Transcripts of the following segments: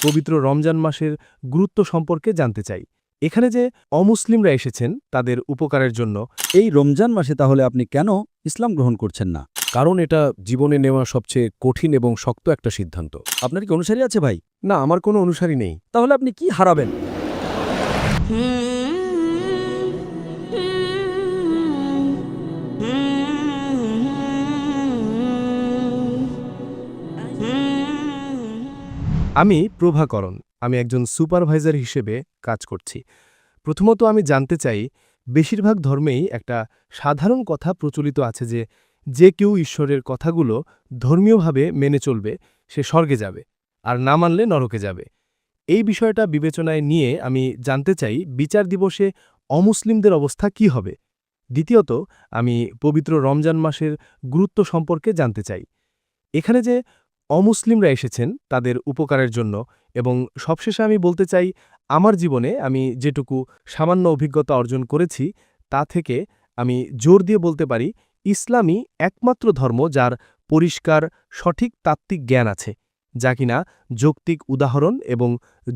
পবিত্র রমজান মাসের গুরুত্ব সম্পর্কে জানতে চাই। এখানে যে অমুসলিমরা এসেছেন তাদের উপকারের জন্য। এই রমজান মাসে তাহলে আপনি কেন ইসলাম গ্রহণ করছেন না? কারণ এটা জীবনে নেওয়া সবচেয়ে কঠিন এবং শক্ত একটা সিদ্ধান্ত। আপনার কি অনুসারী আছে ভাই? না, আমার কোনো অনুসারী নেই। তাহলে আপনি কি হারাবেন? আমি প্রভাকরণ। আমি একজন সুপারভাইজার হিসেবে কাজ করছি। প্রথমত আমি জানতে চাই, বেশিরভাগ ধর্মেই একটা সাধারণ কথা প্রচলিত আছে যে যে কেউ ঈশ্বরের কথাগুলো ধর্মীয়ভাবে মেনে চলবে সে স্বর্গে যাবে, আর না মানলে নরকে যাবে। এই বিষয়টা বিবেচনায় নিয়ে আমি জানতে চাই বিচার দিবসে অমুসলিমদের অবস্থা কি হবে। দ্বিতীয়ত আমি পবিত্র রমজান মাসের গুরুত্ব সম্পর্কে জানতে চাই। এখানে যে অমুসলিমরা এসেছেন তাদের উপকারের জন্য, এবং সবশেষে আমি বলতে চাই আমার জীবনে আমি যেটুকু সামান্য অভিজ্ঞতা অর্জন করেছি তা থেকে আমি জোর দিয়ে বলতে পারি ইসলামই একমাত্র ধর্ম যার পরিষ্কার সঠিক তাত্ত্বিক জ্ঞান আছে, যা কিনা যৌক্তিক উদাহরণ এবং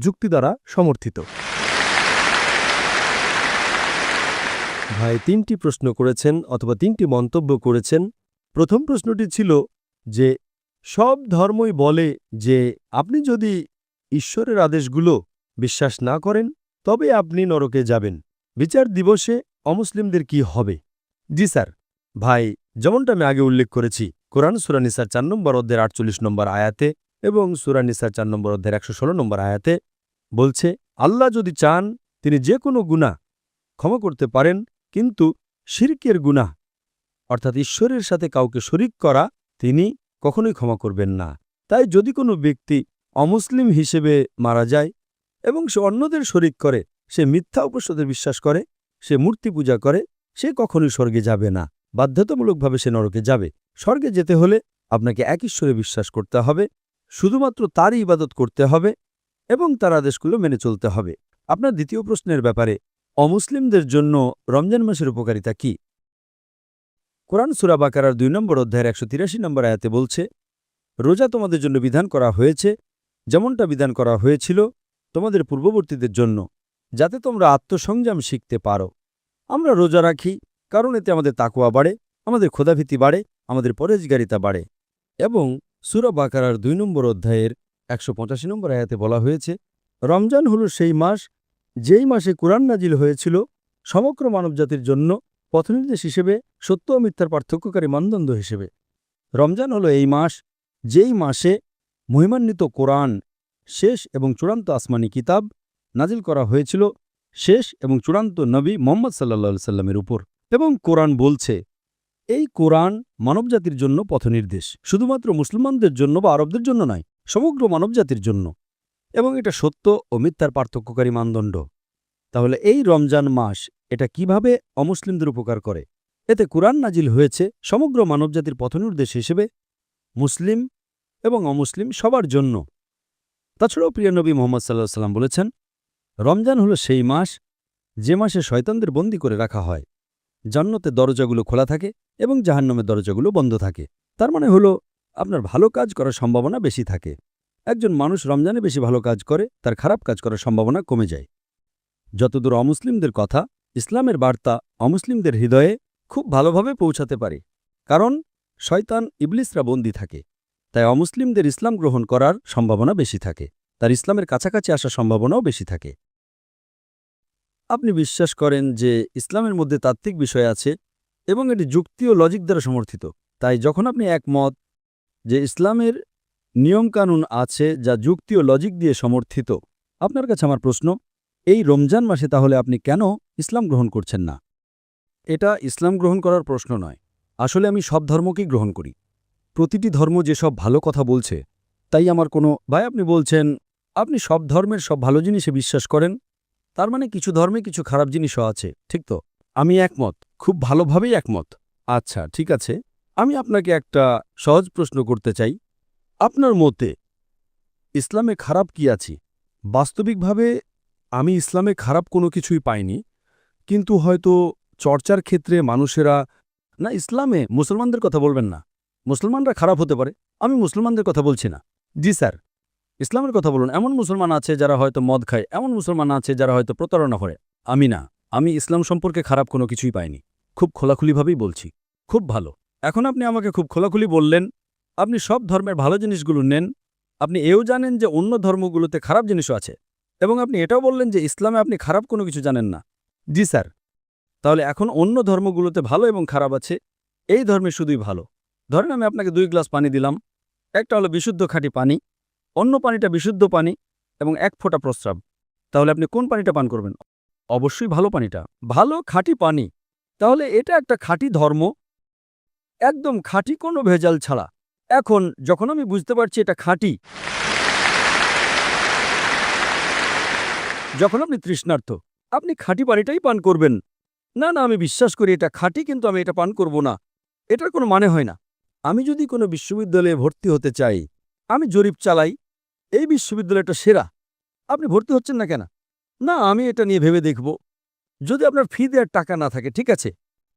যুক্তি দ্বারা সমর্থিত। ভাই ৩টি প্রশ্ন করেছেন অথবা ৩টি মন্তব্য করেছেন। প্রথম প্রশ্নটি ছিল যে সব ধর্মই বলে যে আপনি যদি ঈশ্বরের আদেশগুলো বিশ্বাস না করেন তবে আপনি নরকে যাবেন। বিচার দিবসে অমুসলিমদের কি হবে? জি স্যার। ভাই, যেমনটা আমি আগে উল্লেখ করেছি, কোরআন সূরা নিসার ৪ নম্বর অধ্যায়ের ৪৮ নম্বর আয়াতে এবং সূরা নিসার ৪ নম্বর অধ্যায়ের ১১৬ নম্বর আয়াতে বলছে, আল্লাহ যদি চান তিনি যে কোনো গুনাহ ক্ষমা করতে পারেন, কিন্তু শিরকের গুনাহ অর্থাৎ ঈশ্বরের সাথে কাউকে শরিক করা তিনি কখনোই ক্ষমা করবেন না। তাই যদি কোনো ব্যক্তি অমুসলিম হিসেবে মারা যায় এবং সে অন্যদের শরিক করে, সে মিথ্যা উপাস্যদের বিশ্বাস করে, সে মূর্তি পূজা করে, সে কখনোই স্বর্গে যাবে না। বাধ্যতামূলকভাবে সে নরকে যাবে। স্বর্গে যেতে হলে আপনাকে এক ঈশ্বরে বিশ্বাস করতে হবে, শুধুমাত্র তারই ইবাদত করতে হবে এবং তার আদেশগুলো মেনে চলতে হবে। আপনার দ্বিতীয় প্রশ্নের ব্যাপারে অমুসলিমদের জন্য রমজান মাসের উপকারিতা কি? কোরআন সূরা বাকারার ২ নম্বর অধ্যায়ের ১৮৩ নম্বর আয়াতে বলছে, রোজা তোমাদের জন্য বিধান করা হয়েছে যেমনটা বিধান করা হয়েছিল তোমাদের পূর্ববর্তীদের জন্য, যাতে তোমরা আত্মসংযম শিখতে পারো। আমরা রোজা রাখি কারণ এতে আমাদের তাকওয়া বাড়ে, আমাদের খোদাভীতি বাড়ে, আমাদের পরহেজগারিতা বাড়ে। এবং সূরা বাকারার ২ নম্বর অধ্যায়ের ১৮৫ নম্বর আয়াতে বলা হয়েছে, রমজান হল সেই মাস যেই মাসে কুরআন নাজিল হয়েছিল সমগ্র মানবজাতির জন্য পথনির্দেশ হিসেবে, সত্য ও মিথ্যার পার্থক্যকারী মানদণ্ড হিসেবে। রমজান হল এই মাস যেই মাসে মহিমান্বিত কোরআন শেষ এবং চূড়ান্ত আসমানি কিতাব নাজিল করা হয়েছিল শেষ এবং চূড়ান্ত নবী মুহাম্মদ সাল্লাল্লাহু সাল্লামের উপর। এবং কোরআন বলছে এই কোরআন মানবজাতির জন্য পথনির্দেশ, শুধুমাত্র মুসলমানদের জন্য বা আরবদের জন্য নয়, সমগ্র মানবজাতির জন্য। এবং এটা সত্য ও মিথ্যার পার্থক্যকারী মানদণ্ড। তাহলে এই রমজান মাস এটা কিভাবে অমুসলিমদের উপকার করে? এতে কুরআন নাজিল হয়েছে সমগ্র মানবজাতির পথনির্দেশ হিসেবে, মুসলিম এবং অমুসলিম সবার জন্য। তাছাড়াও প্রিয় নবী মুহাম্মদ সাল্লাল্লাহু আলাইহি ওয়াসাল্লাম বলেছেন, রমজান হলো সেই মাস যে মাসে শয়তানদের বন্দী করে রাখা হয়, জান্নাতের দরজাগুলো খোলা থাকে এবং জাহান্নামের দরজাগুলো বন্ধ থাকে। তার মানে হলো আপনার ভালো কাজ করার সম্ভাবনা বেশি থাকে। একজন মানুষ রমজানে বেশি ভালো কাজ করে, তার খারাপ কাজ করার সম্ভাবনা কমে যায়। যতদূর অমুসলিমদের কথা, ইসলামের বার্তা অমুসলিমদের হৃদয়ে খুব ভালোভাবে পৌঁছাতে পারে, কারণ শয়তান ইবলিসরা বন্দী থাকে। তাই অমুসলিমদের ইসলাম গ্রহণ করার সম্ভাবনা বেশি থাকে, তার ইসলামের কাছাকাছি আসার সম্ভাবনাও বেশি থাকে। আপনি বিশ্বাস করেন যে ইসলামের মধ্যে তাত্ত্বিক বিষয় আছে এবং এটি যুক্তি ও লজিক দ্বারা সমর্থিত। তাই যখন আপনি একমত যে ইসলামের নিয়মকানুন আছে যা যুক্তি ও লজিক দিয়ে সমর্থিত, আপনার কাছে আমার প্রশ্ন, এই রমজান মাসে তাহলে আপনি কেন ইসলাম গ্রহণ করছেন না? এটা ইসলাম গ্রহণ করার প্রশ্ন নয়। আসলে আমি সব ধর্মকেই গ্রহণ করি। প্রতিটি ধর্ম যেসব ভালো কথা বলছে তাই আমার কোনো ভাই, আপনি বলছেন আপনি সব ধর্মের সব ভালো জিনিসে বিশ্বাস করেন, তার মানে কিছু ধর্মে কিছু খারাপ জিনিসও আছে, ঠিক তো? আমি একমত, খুব ভালোভাবেই একমত। আচ্ছা, ঠিক আছে, আমি আপনাকে একটা সহজ প্রশ্ন করতে চাই। আপনার মতে ইসলামে খারাপ কি আছে? বাস্তবিকভাবে আমি ইসলামে খারাপ কোনো কিছুই পাইনি, কিন্তু হয়তো চর্চার ক্ষেত্রে মানুষেরা না, ইসলামে মুসলমানদের কথা বলবেন না, মুসলমানরা খারাপ হতে পারে, আমি মুসলমানদের কথা বলছি না। জি স্যার, ইসলামের কথা বলুন। এমন মুসলমান আছে যারা হয়তো মদ খায়, এমন মুসলমান আছে যারা হয়তো প্রতারণা করে। আমি না, আমি ইসলাম সম্পর্কে খারাপ কোনো কিছুই পাইনি। খুব খোলাখুলিভাবেই বলছি। খুব ভালো। এখন আপনি আমাকে খুব খোলাখুলি বললেন, আপনি সব ধর্মের ভালো জিনিসগুলো নেন। আপনি এও জানেন যে অন্য ধর্মগুলোতে খারাপ জিনিসও আছে, এবং আপনি এটাও বললেন যে ইসলামে আপনি খারাপ কোনো কিছু জানেন না। জি স্যার। তাহলে এখন অন্য ধর্মগুলোতে ভালো এবং খারাপ আছে, এই ধর্মে শুধুই ভালো। ধরেন আমি আপনাকে 2 গ্লাস পানি দিলাম, একটা হলো বিশুদ্ধ খাঁটি পানি, অন্য পানিটা বিশুদ্ধ পানি এবং 1 ফোঁটা প্রস্রাব। তাহলে আপনি কোন পানিটা পান করবেন? অবশ্যই ভালো পানিটা, ভালো খাঁটি পানি। তাহলে এটা একটা খাঁটি ধর্ম, একদম খাঁটি, কোনো ভেজাল ছাড়া। এখন যখন আমি বুঝতে পারছি এটা খাঁটি, যখন আপনি তৃষ্ণার্ত, আপনি খাঁটি পানিটাই পান করবেন। না না, আমি বিশ্বাস করি এটা খাঁটি, কিন্তু আমি এটা পান করব না, এটার কোনো মানে হয় না। আমি যদি কোনো বিশ্ববিদ্যালয়ে ভর্তি হতে চাই, আমি জরিপ চালাই, এই বিশ্ববিদ্যালয়টা সেরা, আপনি ভর্তি হচ্ছেন না কেন? না, আমি এটা নিয়ে ভেবে দেখব। যদি আপনার ফি দেওয়ার টাকা না থাকে, ঠিক আছে,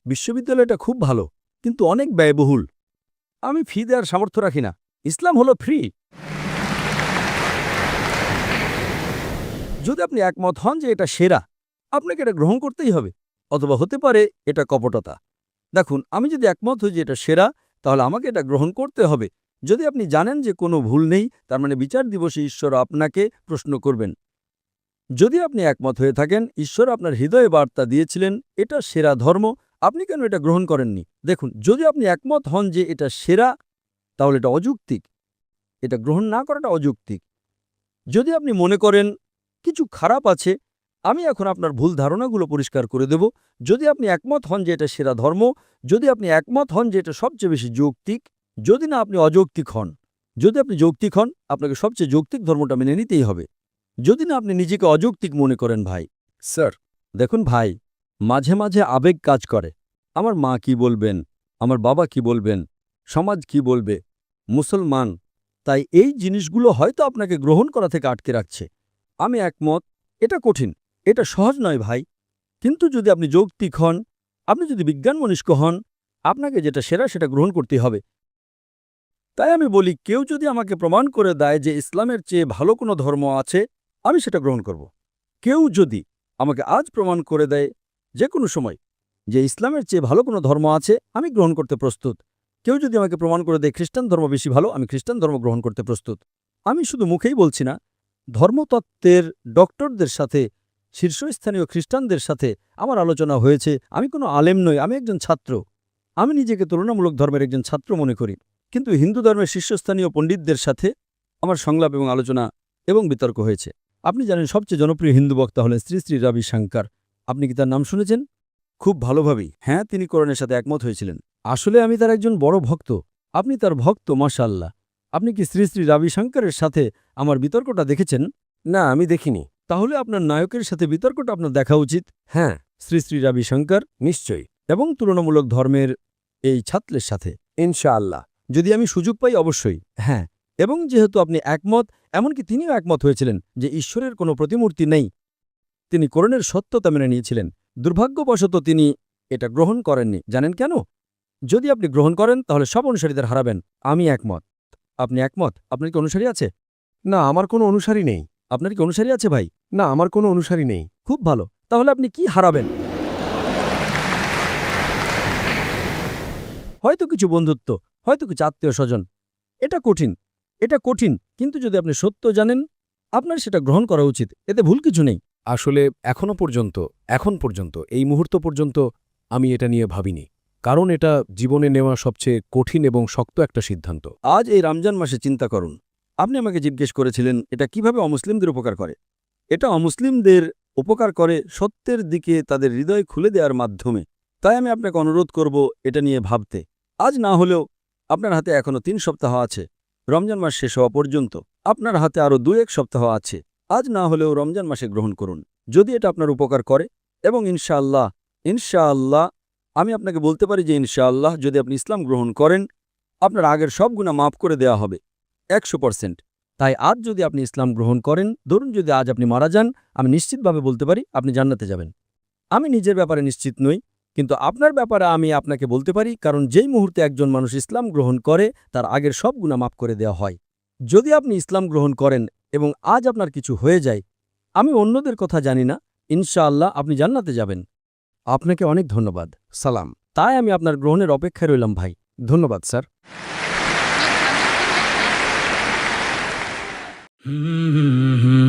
বিশ্ববিদ্যালয়টা খুব ভালো, কিন্তু অনেক ব্যয়বহুল, আমি ফি দেওয়ার সামর্থ্য রাখি না। ইসলাম হলো ফ্রি। যদি আপনি একমত হন যে এটা সেরা, আপনাকে এটা গ্রহণ করতেই হবে। অথবা হতে পারে এটা কপটতা। দেখুন, আমি যদি একমত হই যে এটা সেরা, তাহলে আমাকে এটা গ্রহণ করতে হবে। যদি আপনি জানেন যে কোনো ভুল নেই, তার মানে বিচার দিবসে ঈশ্বর আপনাকে প্রশ্ন করবেন। যদি আপনি একমত হয়ে থাকেন, ঈশ্বর আপনার হৃদয়ে বার্তা দিয়েছিলেন এটা সেরা ধর্ম, আপনি কেন এটা গ্রহণ করেননি? দেখুন, যদি আপনি একমত হন যে এটা সেরা, তাহলে এটা অযৌক্তিক, এটা গ্রহণ না করাটা অযৌক্তিক। যদি আপনি মনে করেন কিছু খারাপ আছে, আমি এখন আপনার ভুল ধারণাগুলো পরিষ্কার করে দেব। যদি আপনি একমত হন যে এটা সেরা ধর্ম, যদি আপনি একমত হন যে এটা সবচেয়ে বেশি যৌক্তিক, যদি না আপনি অযৌক্তিক হন, যদি আপনি যৌক্তিক হন, আপনাকে সবচেয়ে যৌক্তিক ধর্মটা মেনে নিতেই হবে। যদি না আপনি নিজেকে অযৌক্তিক মনে করেন ভাই। স্যার, দেখুন ভাই, মাঝে মাঝে আবেগ কাজ করে। আমার মা কি বলবেন, আমার বাবা কি বলবেন, সমাজ কি বলবে, মুসলমান, তাই এই জিনিসগুলো হয়তো আপনাকে গ্রহণ করা থেকে আটকে রাখছে। আমি একমত, এটা কঠিন, এটা সহজ নয় ভাই। কিন্তু যদি আপনি যৌক্তিক হন, আপনি যদি বিজ্ঞান মনস্ক হন, আপনাকে যেটা সেরা সেটা গ্রহণ করতে হবে। তাই আমি বলি, কেউ যদি আমাকে প্রমাণ করে দেয় যে ইসলামের চেয়ে ভালো কোনো ধর্ম আছে, আমি সেটা গ্রহণ করব। কেউ যদি আমাকে আজ প্রমাণ করে দেয়, যে কোনো সময়, যে ইসলামের চেয়ে ভালো কোনো ধর্ম আছে, আমি গ্রহণ করতে প্রস্তুত। কেউ যদি আমাকে প্রমাণ করে দেয় খ্রিস্টান ধর্ম বেশি ভালো, আমি খ্রিস্টান ধর্ম গ্রহণ করতে প্রস্তুত। আমি শুধু মুখেই বলছি না, ধর্মতত্ত্বের ডক্টরদের সাথে, শীর্ষস্থানীয় খ্রিস্টানদের সাথে আমার আলোচনা হয়েছে। আমি কোনো আলেম নই, আমি একজন ছাত্র। আমি নিজেকে তুলনামূলক ধর্মের একজন ছাত্র মনে করি, কিন্তু হিন্দু ধর্মের শীর্ষস্থানীয় পণ্ডিতদের সাথে আমার সংলাপ এবং আলোচনা এবং বিতর্ক হয়েছে। আপনি জানেন সবচেয়ে জনপ্রিয় হিন্দু বক্তা হলেন শ্রী শ্রী রবি শঙ্কর। আপনি কি তার নাম শুনেছেন? খুব ভালোভাবেই। হ্যাঁ, তিনি কোরআনের সাথে একমত হয়েছিলেন। আসলে আমি তার একজন বড় ভক্ত। আপনি তার ভক্ত, মাশাআল্লাহ। আপনি কি শ্রী শ্রী রবি শঙ্করের সাথে আমার বিতর্কটা দেখেছেন? না, আমি দেখিনি। তাহলে আপনার নায়কের সাথে বিতর্কটা আপনার দেখা উচিত। হ্যাঁ, শ্রী শ্রী রবি শঙ্কর নিশ্চয়ই। এবং তুলনামূলক ধর্মের এই ছাত্রের সাথে। ইনশাআল্লাহ। যদি আমি সুযোগ পাই, অবশ্যই। হ্যাঁ, এবং যেহেতু আপনি একমত, এমনকি তিনিও একমত হয়েছিলেন যে ঈশ্বরের কোনো প্রতিমূর্তি নেই, তিনি কোরআনের সত্যতা মেনে নিয়েছিলেন। দুর্ভাগ্যবশত তিনি এটা গ্রহণ করেননি। জানেন কেন? যদি আপনি গ্রহণ করেন, তাহলে সব অনুসারীদের হারাবেন। আমি একমত। আপনি একমত? আপনার কি অনুসারী আছে? না, আমার কোনো অনুসারী নেই। আপনার কি অনুসারী আছে ভাই? না, আমার কোনো অনুসারী নেই। খুব ভালো। তাহলে আপনি কি হারাবেন? হয়তো কিছু বন্ধুত্ব, হয়তো কিছু আত্মীয় স্বজন। এটা কঠিন, এটা কঠিন, কিন্তু যদি আপনি সত্য জানেন, আপনার সেটা গ্রহণ করা উচিত। এতে ভুল কিছু নেই। আসলে এখন পর্যন্ত এই মুহূর্ত পর্যন্ত আমি এটা নিয়ে ভাবিনি, কারণ এটা জীবনে নেওয়া সবচেয়ে কঠিন এবং শক্ত একটা সিদ্ধান্ত। আজ এই রমজান মাসে চিন্তা করুন। আপনি আমাকে জিজ্ঞেস করেছিলেন এটা কিভাবে অমুসলিমদের উপকার করে। এটা অমুসলিমদের উপকার করে সত্যের দিকে তাদের হৃদয় খুলে দেওয়ার মাধ্যমে। তাই আমি আপনাকে অনুরোধ করব এটা নিয়ে ভাবতে। আজ না হলেও আপনার হাতে এখনও 3 সপ্তাহ আছে রমজান মাস শেষ হওয়া পর্যন্ত। আপনার হাতে আরও 2-1 সপ্তাহ আছে। আজ না হলেও রমজান মাসে গ্রহণ করুন, যদি এটা আপনার উপকার করে। এবং ইনশাআল্লাহ আমি আপনাকে বলতে পারি যে ইনশাআল্লাহ যদি আপনি ইসলাম গ্রহণ করেন, আপনার আগের সব গুনাহ মাফ করে দেওয়া হবে 100%। তাই আজ যদি আপনি ইসলাম গ্রহণ করেন, ধরুন যদি আজ আপনি মারা যান, আমি নিশ্চিতভাবে বলতে পারি আপনি জান্নাতে যাবেন। আমি নিজের ব্যাপারে নিশ্চিত নই, কিন্তু আপনার ব্যাপারে আমি আপনাকে বলতে পারি, কারণ যেই মুহূর্তে একজন মানুষ ইসলাম গ্রহণ করে, তার আগের সব গুনাহ মাফ করে দেওয়া হয়। যদি আপনি ইসলাম গ্রহণ করেন এবং আজ আপনার কিছু হয়ে যায়, আমি অন্যদের কথা জানি না, ইনশাআল্লাহ আপনি জান্নাতে যাবেন। আপনাকে অনেক ধন্যবাদ। সালাম। তাই আমি আপনার গ্রহণের অপেক্ষায় রইলাম ভাই। ধন্যবাদ স্যার। Hmm.